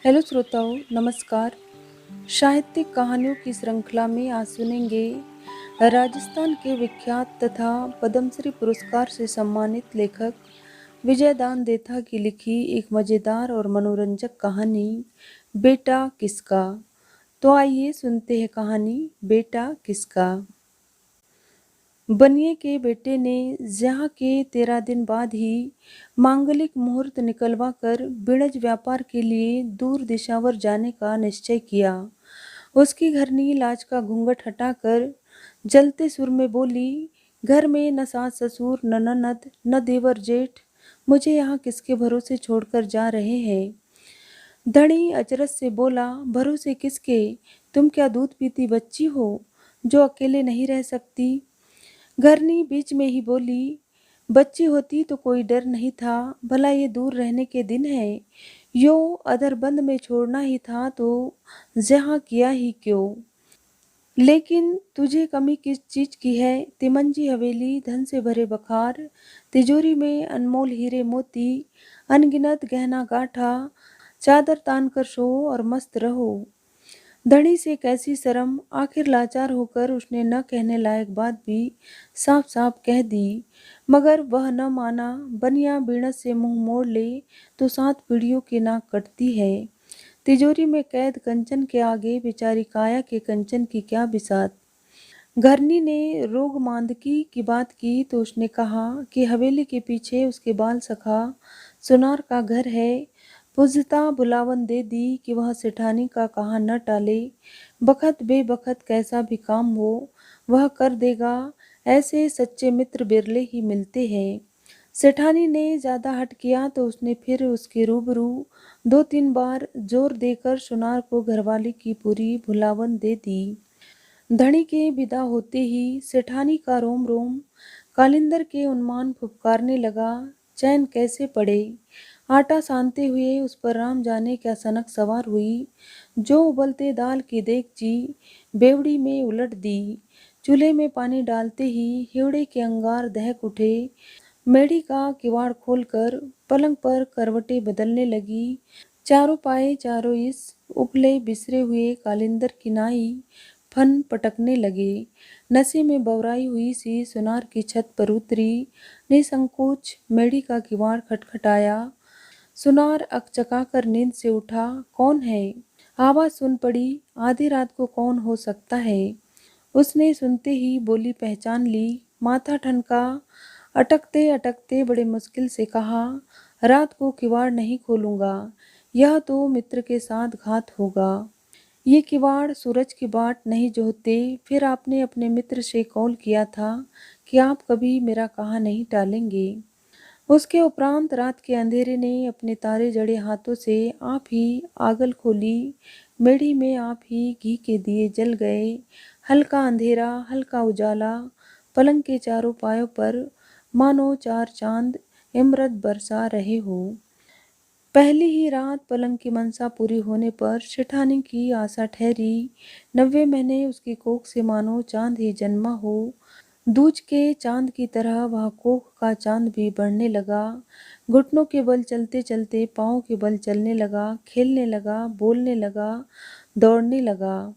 Hello श्रोताओं, नमस्कार। साहित्यिक कहानियों की श्रृंखला में आज सुनेंगे राजस्थान के विख्यात तथा पद्मश्री पुरस्कार से सम्मानित लेखक विजयदान देथा की लिखी एक मजेदार और मनोरंजक कहानी बेटा किसका। तो आइए सुनते हैं कहानी बेटा किसका। बनिए के बेटे ने ज्याह के 13 दिन बाद ही मांगलिक मुहूर्त निकलवा कर बिड़ज व्यापार के लिए दूर दिशावर जाने का निश्चय किया। उसकी घरनी लाज का घूंघट हटाकर जलते सुर में बोली, घर में न सास ससुर न ननद न देवर जेठ, मुझे यहाँ किसके भरोसे छोड़कर जा रहे हैं। धनी अचरज से बोला, भरोसे किसके? तुम क्या दूध पीती बच्ची हो जो अकेले नहीं रह सकती? घरनी बीच में ही बोली, बच्ची होती तो कोई डर नहीं था, भला ये दूर रहने के दिन है। यो अधरबंद में छोड़ना ही था तो जहाँ किया ही क्यों। लेकिन तुझे कमी किस चीज की है? तिमंजी हवेली, धन से भरे बखार, तिजोरी में अनमोल हीरे मोती, अनगिनत गहना गाठा, चादर तान कर सो और मस्त रहो। धनी से कैसी शर्म, आखिर लाचार होकर उसने न कहने लायक बात भी साफ साफ कह दी, मगर वह न माना। बनिया बीणस से मुंह मोड़ ले तो 7 पीढ़ियों की नाक कटती है। तिजोरी में कैद कंचन के आगे बेचारी काया के कंचन की क्या बिसात। घरनी ने रोग मांदकी की बात की तो उसने कहा कि हवेली के पीछे उसके बाल सखा सुनार का घर है। पुजता बुलावन दे दी कि वह सेठानी का कहा न टाले, बखत बेबखत कैसा भी काम हो वह कर देगा, ऐसे सच्चे मित्र बिरले ही मिलते हैं। सेठानी ने ज्यादा हट किया तो उसने फिर उसके रूबरू 2-3 बार जोर देकर सुनार को घरवाली की पूरी भुलावन दे दी। धनी के विदा होते ही सेठानी का रोम रोम कालिंदर के उन्मान फुफकारने लगा। चैन कैसे पड़े। आटा सानते हुए उस पर राम जाने क्या सनक सवार हुई, जो उबलते दाल की देगची बेवड़ी में उलट दी। चूल्हे में पानी डालते ही हिवड़े के अंगार दहक उठे। मेढ़ी का किवाड़ खोलकर पलंग पर करवटें बदलने लगी। चारों पाए चारों इस उपले बिसरे हुए कालिंदर की नाई फन पटकने लगे। नशे में बवराई हुई सी सुनार की छत पर उतरी, निसंकोच मेढ़ी का किवाड़ खटखटाया। सुनार अकचकाकर नींद से उठा। कौन है? आवाज सुन पड़ी। आधी रात को कौन हो सकता है? उसने सुनते ही बोली पहचान ली। माथा ठनका। अटकते अटकते बड़े मुश्किल से कहा, रात को किवाड़ नहीं खोलूंगा, यह तो मित्र के साथ घात होगा। ये किवाड़ सूरज की बाट नहीं जोहते। फिर आपने अपने मित्र से कौल किया था कि आप कभी मेरा कहा नहीं टालेंगे। उसके उपरांत रात के अंधेरे ने अपने तारे जड़े हाथों से आप ही आगल खोली। मेढ़ी में आप ही घी के दिए जल गए। हल्का अंधेरा, हल्का उजाला, पलंग के चारों पायों पर मानो 4 चांद इमरत बरसा रहे हो। पहली ही रात पलंग की मनसा पूरी होने पर सेठानी की आशा ठहरी। 90 महीने उसकी कोख से मानो चांद ही जन्मा हो। दूज के चांद की तरह वह कोख का चांद भी बढ़ने लगा। घुटनों के बल चलते चलते पाँव के बल चलने लगा, खेलने लगा, बोलने लगा, दौड़ने लगा।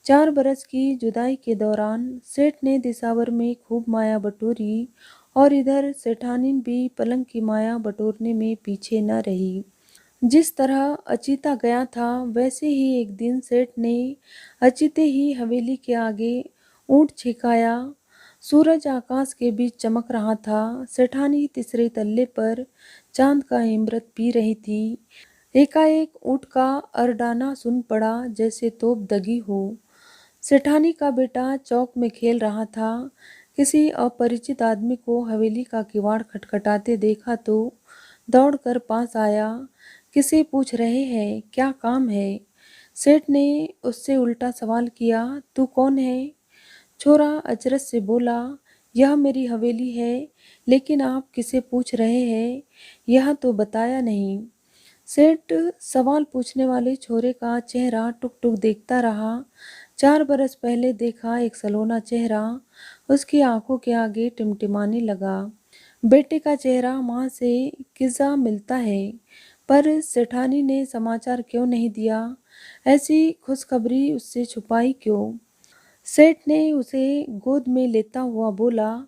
4 बरस की जुदाई के दौरान सेठ ने दिसावर में खूब माया बटोरी और इधर सेठानीन भी पलंग की माया बटोरने में पीछे न रही। जिस तरह अचीता गया था वैसे ही एक दिन सेठ ने अचीते ही हवेली के आगे ऊंट छिकाया। सूरज आकाश के बीच चमक रहा था। सेठानी तीसरे तल्ले पर चांद का इमरत पी रही थी। एकाएक ऊंट का अरडाना सुन पड़ा जैसे तोप दगी हो। सेठानी का बेटा चौक में खेल रहा था। किसी अपरिचित आदमी को हवेली का किवाड़ खटखटाते देखा तो दौड़कर पास आया। किसे पूछ रहे हैं? क्या काम है? सेठ ने उससे उल्टा सवाल किया, तू कौन है? छोरा अचरज से बोला, यह मेरी हवेली है, लेकिन आप किसे पूछ रहे हैं यह तो बताया नहीं। सेठ सवाल पूछने वाले छोरे का चेहरा टुक टुक देखता रहा। 4 बरस पहले देखा एक सलोना चेहरा उसकी आंखों के आगे टिमटिमाने लगा। बेटे का चेहरा माँ से किजा मिलता है। पर सेठानी ने समाचार क्यों नहीं दिया? ऐसी खुशखबरी उससे छुपाई क्यों? सेठ ने उसे गोद में लेता हुआ बोला,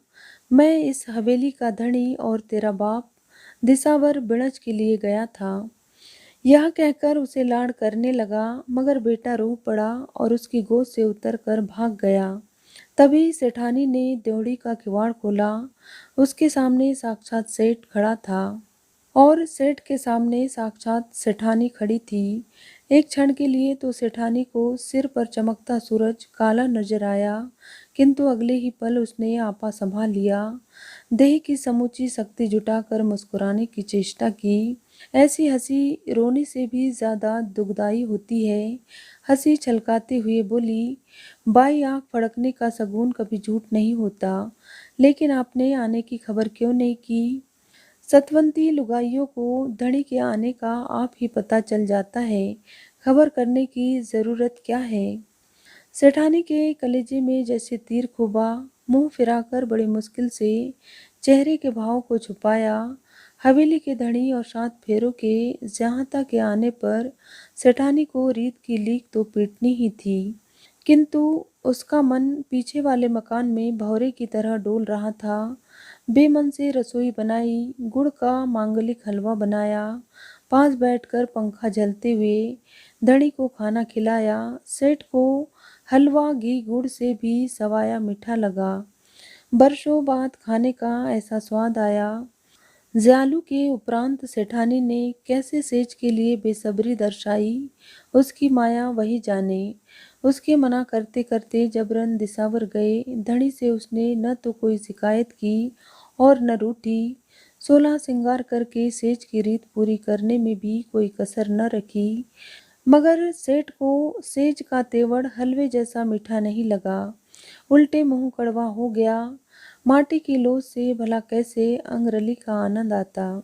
मैं इस हवेली का धनी और तेरा बाप दिसावर बिड़च के लिए गया था। यह कहकर उसे लाड़ करने लगा, मगर बेटा रो पड़ा और उसकी गोद से उतरकर भाग गया। तभी सेठानी ने द्योड़ी का किवाड़ खोला। उसके सामने साक्षात सेठ खड़ा था और सेठ के सामने साक्षात सेठानी खड़ी थी। एक क्षण के लिए तो सेठानी को सिर पर चमकता सूरज काला नजर आया, किंतु अगले ही पल उसने आपा संभाल लिया। देह की समूची शक्ति जुटाकर मुस्कुराने की चेष्टा की। ऐसी हंसी रोने से भी ज्यादा दुखदाई होती है। हंसी छलकाते हुए बोली, बाई आंख फड़कने का शगुन कभी झूठ नहीं होता, लेकिन आपने आने की खबर क्यों नहीं की? सतवंती लुगाइयों को धनी के आने का आप ही पता चल जाता है, खबर करने की जरूरत क्या है? सेठानी के कलेजे में जैसे तीर खुबा। मुंह फिराकर बड़ी मुश्किल से चेहरे के भाव को छुपाया। हवेली के धनी और 7 फेरों के जहांता के आने पर सेठानी को रीत की लीक तो पीटनी ही थी, किंतु उसका मन पीछे वाले मकान में भौरे की तरह डोल रहा था। बेमन से रसोई बनाई, गुड़ का मांगलिक हलवा बनाया, पास बैठकर पंखा झलते हुए धनी को खाना खिलाया। सेठ को हलवा घी गुड़ से भी सवाया मीठा लगा। बरसों बाद खाने का ऐसा स्वाद आया। ज़्यालू के उपरांत सेठानी ने कैसे सेज के लिए बेसब्री दर्शाई, उसकी माया वही जाने। उसके मना करते करते जबरन दिसावर गए। धनी से उसने न तो कोई शिकायत की और न रूठी। 16 श्रृंगार करके सेज की रीत पूरी करने में भी कोई कसर न रखी, मगर सेठ को सेज का तेवड़ हलवे जैसा मीठा नहीं लगा, उल्टे मुंह कड़वा हो गया। माटी की लोज से भला कैसे अंगरली का आनंद आता?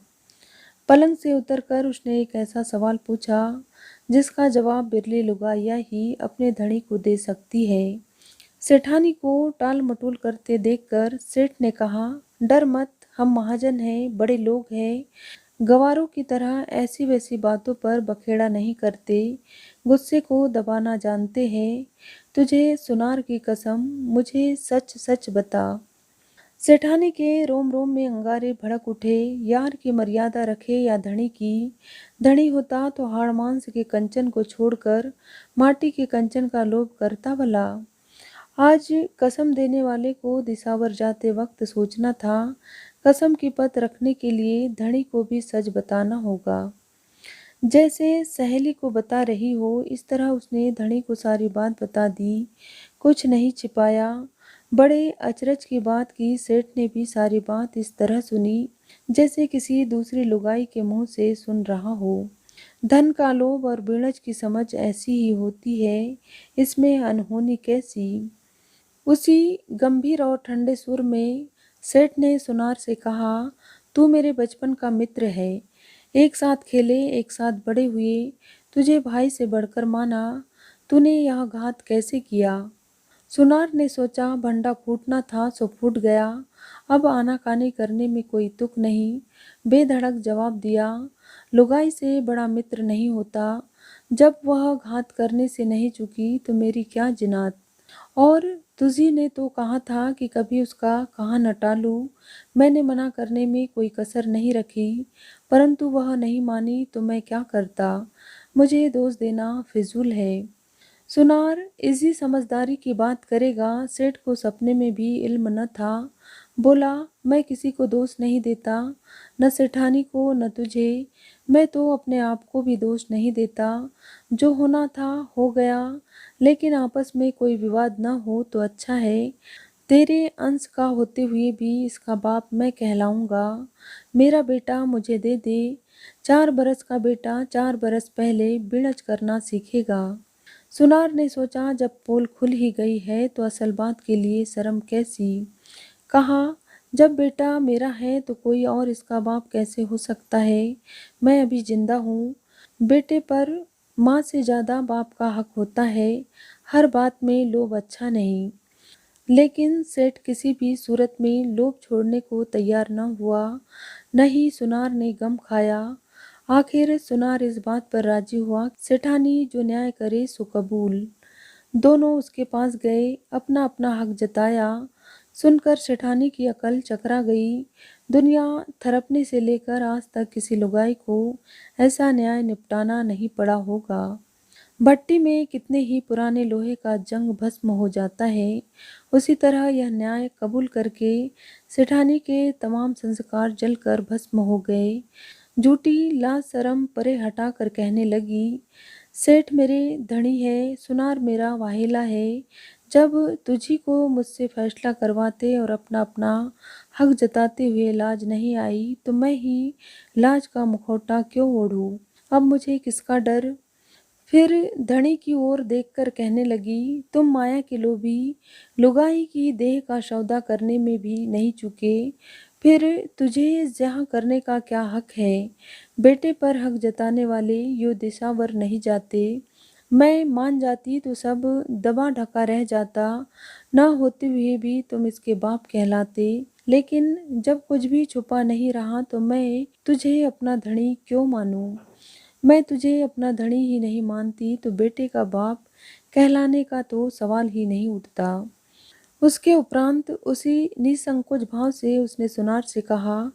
पलंग से उतरकर उसने एक ऐसा सवाल पूछा जिसका जवाब बिरली लुगाइया ही अपने धनी को दे सकती है। सेठानी को टाल मटोल करते देखकर सेठ ने कहा, डर मत, हम महाजन हैं, बड़े लोग हैं, गवारों की तरह ऐसी वैसी बातों पर बखेड़ा नहीं करते, गुस्से को दबाना जानते हैं। तुझे सुनार की कसम, मुझे सच सच बता। सेठानी के रोम रोम में अंगारे भड़क उठे। यार की मर्यादा रखे या धनी की? धनी होता तो हाड़ मांस के कंचन को छोड़कर माटी के कंचन का लोभ करता भला? आज कसम देने वाले को दिसावर जाते वक्त सोचना था, कसम की पत रखने के लिए धनी को भी सच बताना होगा। जैसे सहेली को बता रही हो, इस तरह उसने धनी को सारी बात बता दी, कुछ नहीं छिपाया। बड़े अचरज की बात की सेठ ने भी सारी बात इस तरह सुनी जैसे किसी दूसरी लुगाई के मुंह से सुन रहा हो। धन का लोभ और बीणज की समझ ऐसी ही होती है, इसमें अनहोनी कैसी? उसी गंभीर और ठंडे सुर में सेठ ने सुनार से कहा, तू मेरे बचपन का मित्र है, एक साथ खेले, एक साथ बड़े हुए, तुझे भाई से बढ़कर माना, तूने यह घात कैसे किया? सुनार ने सोचा भंडा फूटना था सो फूट गया, अब आनाकानी करने में कोई तुक नहीं। बेधड़क जवाब दिया, लुगाई से बड़ा मित्र नहीं होता, जब वह घात करने से नहीं चुकी तो मेरी क्या जिनात? और तुझी ने तो कहा था कि कभी उसका कहा न टालूं। मैंने मना करने में कोई कसर नहीं रखी, परंतु वह नहीं मानी तो मैं क्या करता? मुझे दोष देना फिजूल है। सुनार इसी समझदारी की बात करेगा, सेठ को सपने में भी इल्म न था। बोला, मैं किसी को दोष नहीं देता, न सेठानी को न तुझे। मैं तो अपने आप को भी दोष नहीं देता। जो होना था हो गया, लेकिन आपस में कोई विवाद न हो तो अच्छा है। तेरे अंश का होते हुए भी इसका बाप मैं कहलाऊंगा। मेरा बेटा मुझे दे दे। 4 बरस का बेटा 4 बरस पहले बिणच करना सीखेगा। सुनार ने सोचा, जब पोल खुल ही गई है तो असल बात के लिए शर्म कैसी? कहा, जब बेटा मेरा है तो कोई और इसका बाप कैसे हो सकता है? मैं अभी जिंदा हूँ। बेटे पर माँ से ज्यादा बाप का हक होता है। हर बात में लोभ अच्छा नहीं। लेकिन सेठ किसी भी सूरत में लोभ छोड़ने को तैयार न हुआ। न ही सुनार ने गम खाया। आखिर सुनार इस बात पर राजी हुआ, सेठानी जो न्याय करे सो कबूल। दोनों उसके पास गए, अपना अपना हक जताया। सुनकर सेठानी की अकल चकरा गई। दुनिया थरपने से लेकर आज तक किसी लुगाई को ऐसा न्याय निपटाना नहीं पड़ा होगा। भट्टी में कितने ही पुराने लोहे का जंग भस्म हो जाता है, उसी तरह यह न्याय कबूल करके सेठानी के तमाम संस्कार जलकर भस्म हो गए। झूठी लाज शर्म परे हटा कर कहने लगी, सेठ मेरे धनी है, सुनार मेरा वाहेला है। जब तुझी को मुझसे फैसला करवाते और अपना अपना हक जताते हुए लाज नहीं आई, तो मैं ही लाज का मुखौटा क्यों ओढ़ूं? अब मुझे किसका डर? फिर धनी की ओर देखकर कहने लगी, तुम माया के लोभी, लुगाई की देह का सौदा करने में भी नहीं चूके, फिर तुझे यहाँ करने का क्या हक है? बेटे पर हक जताने वाले यो दिशावर नहीं जाते। मैं मान जाती तो सब दबा ढका रह जाता, ना होते हुए भी तुम इसके बाप कहलाते। लेकिन जब कुछ भी छुपा नहीं रहा तो मैं तुझे अपना धनी क्यों मानूं? मैं तुझे अपना धनी ही नहीं मानती तो बेटे का बाप कहलाने का तो सवाल ही नहीं उठता। उसके उपरांत उसी निसंकोच भाव से उसने सुनार से कहा,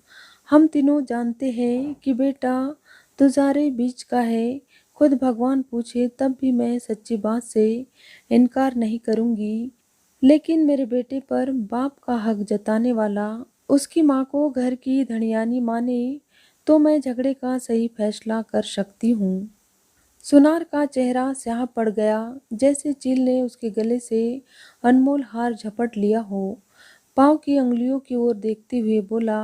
हम तीनों जानते हैं कि बेटा तुझारे बीच का है। खुद भगवान पूछे तब भी मैं सच्ची बात से इनकार नहीं करूंगी। लेकिन मेरे बेटे पर बाप का हक जताने वाला उसकी माँ को घर की धनियानी माने तो मैं झगड़े का सही फैसला कर सकती हूँ। सुनार का चेहरा स्याह पड़ गया, जैसे चील ने उसके गले से अनमोल हार झपट लिया हो। पाँव की अंगुलियों की ओर देखते हुए बोला,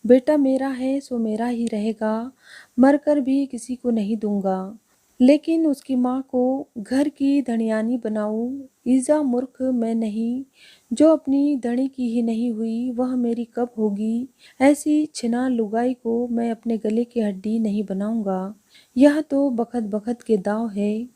बेटा मेरा है सो मेरा ही रहेगा, मरकर भी किसी को नहीं दूंगा। लेकिन उसकी माँ को घर की धनियानी बनाऊं, ईजा मूर्ख मैं नहीं। जो अपनी धनी की ही नहीं हुई वह मेरी कब होगी? ऐसी छिनार लुगाई को मैं अपने गले की हड्डी नहीं बनाऊंगा। यह तो बखत बखत के दाव है।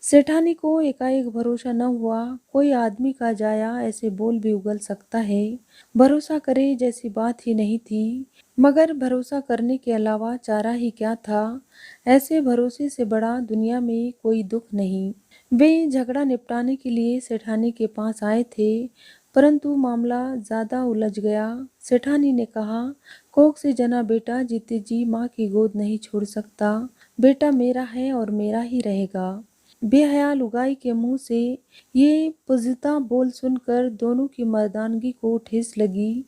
सेठानी को एकाएक भरोसा न हुआ। कोई आदमी का जाया ऐसे बोल भी उगल सकता है? भरोसा करे जैसी बात ही नहीं थी। मगर भरोसा करने के अलावा चारा ही क्या था? ऐसे भरोसे से बड़ा दुनिया में कोई दुख नहीं। वे झगड़ा निपटाने के लिए सेठानी के पास आए थे, परंतु मामला ज्यादा उलझ गया। सेठानी ने कहा, कोख से जना बेटा जीते जी माँ की गोद नहीं छोड़ सकता। बेटा मेरा है और मेरा ही रहेगा। बेहया लुगाई के मुंह से ये पुजता बोल सुनकर दोनों की मर्दानगी को ठेस लगी।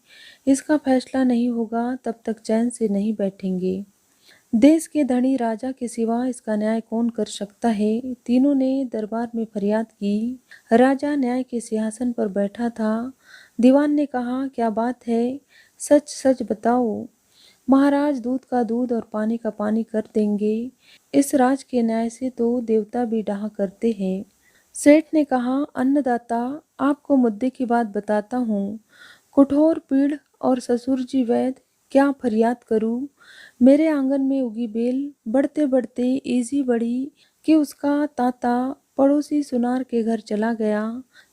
इसका फैसला नहीं होगा तब तक चैन से नहीं बैठेंगे। देश के धनी राजा के सिवा इसका न्याय कौन कर सकता है? तीनों ने दरबार में फरियाद की। राजा न्याय के सिंहासन पर बैठा था। दीवान ने कहा, क्या बात है, सच सच बताओ। महाराज दूध का दूध और पानी का पानी कर देंगे। इस राज के न्याय से तो देवता भी डाह करते हैं। सेठ ने कहा, अन्नदाता आपको मुद्दे की बात बताता हूँ। कठोर पीड़ और ससुर जी वैद, क्या फरियाद करूँ? मेरे आंगन में उगी बेल बढ़ते बढ़ते इजी बढ़ी कि उसका ताता पड़ोसी सुनार के घर चला गया।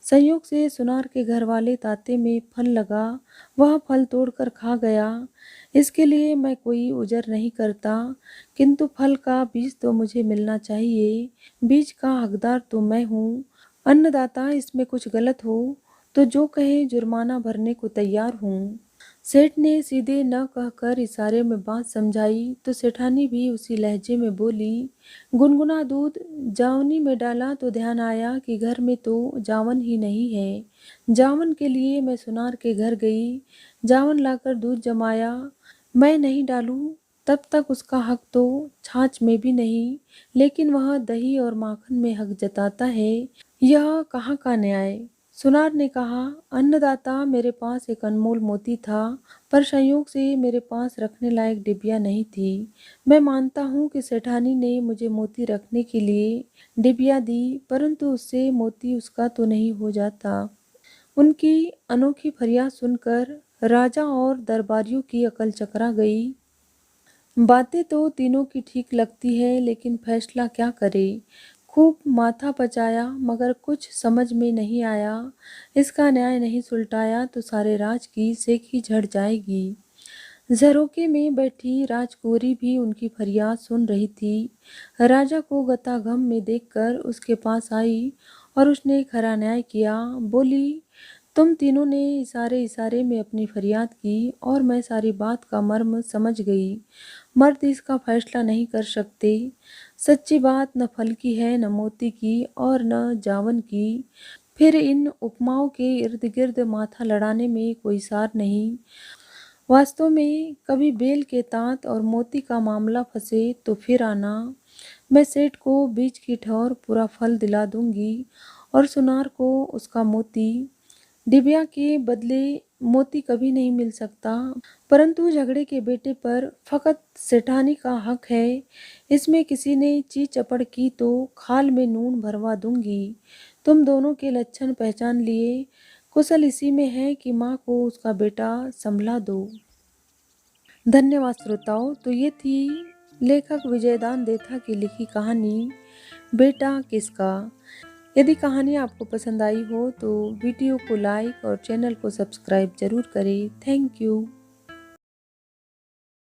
संयोग से सुनार के घर वाले ताते में फल लगा, वह फल तोड़कर खा गया। इसके लिए मैं कोई उजर नहीं करता, किंतु फल का बीज तो मुझे मिलना चाहिए। बीज का हकदार तो मैं हूँ। अन्नदाता इसमें कुछ गलत हो तो जो कहे जुर्माना भरने को तैयार हूँ। सेठ ने सीधे न कहकर इशारे में बात समझाई तो सेठानी भी उसी लहजे में बोली, गुनगुना दूध जावनी में डाला तो ध्यान आया कि घर में तो जावन ही नहीं है। जावन के लिए मैं सुनार के घर गई, जावन लाकर दूध जमाया। मैं नहीं डालूं तब तक उसका हक तो छाछ में भी नहीं, लेकिन वह दही और माखन में हक जताता है। यह कहाँ का न्याय? सुनार ने कहा, अन्नदाता मेरे पास एक अनमोल मोती था, पर संयोग से मेरे पास रखने लायक डिबिया नहीं थी। मैं मानता हूँ कि सेठानी ने मुझे मोती रखने के लिए डिबिया दी, परंतु उससे मोती उसका तो नहीं हो जाता। उनकी अनोखी फरियाद सुनकर राजा और दरबारियों की अकल चकरा गई। बातें तो तीनों की ठीक लगती है, लेकिन फैसला क्या करे? खूब माथा पचाया मगर कुछ समझ में नहीं आया। इसका न्याय नहीं सुलटाया तो सारे राज की सेखी झड़ जाएगी। झरोके में बैठी राजकुंवरी भी उनकी फरियाद सुन रही थी। राजा को गतागम में देखकर उसके पास आई और उसने खरा न्याय किया। बोली, तुम तीनों ने इशारे इशारे में अपनी फरियाद की और मैं सारी बात का मर्म समझ गई। मर्द इसका फैसला नहीं कर सकते। सच्ची बात न फल की है, न मोती की और न जावन की। फिर इन उपमाओं के इर्द गिर्द माथा लड़ाने में कोई सार नहीं। वास्तव में कभी बेल के तात और मोती का मामला फंसे तो फिर आना। मैं सेठ को बीज की ठौर पूरा फल दिला दूंगी और सुनार को उसका मोती। डिबिया के बदले मोती कभी नहीं मिल सकता, परंतु झगड़े के बेटे पर फकत सेठानी का हक है। इसमें किसी ने ची चपड़ की तो खाल में नून भरवा दूंगी। तुम दोनों के लक्षण पहचान लिए। कुशल इसी में है कि माँ को उसका बेटा संभला दो। धन्यवाद श्रोताओं। तो ये थी लेखक विजयदान देथा की लिखी कहानी बेटा किसका। यदि कहानी आपको पसंद आई हो तो वीडियो को लाइक और चैनल को सब्सक्राइब जरूर करें। Thank you.